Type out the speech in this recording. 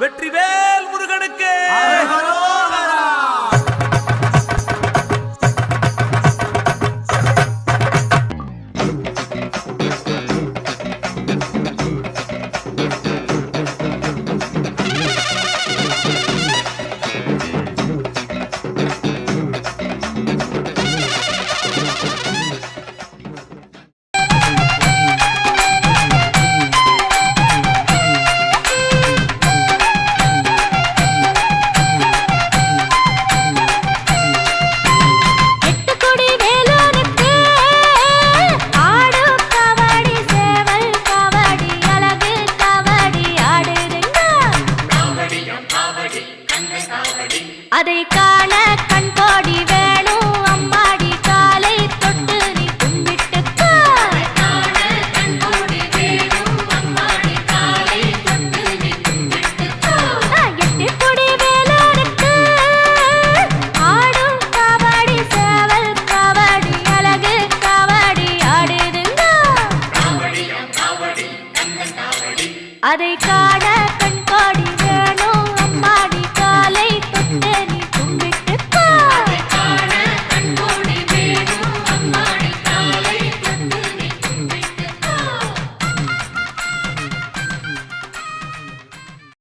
வெற்றிவேல் முருகனுக்கு அதை காண கண்கோடி வேணும் அம்மாடி காலை தொட்டு நீ கும்பிட்டுக்கோ. எட்டுக்குடி வேலனுக்கு ஆடும் காவடி சேவல் காவடி அழகு காவடி ஆடுதுங்க. அதை காண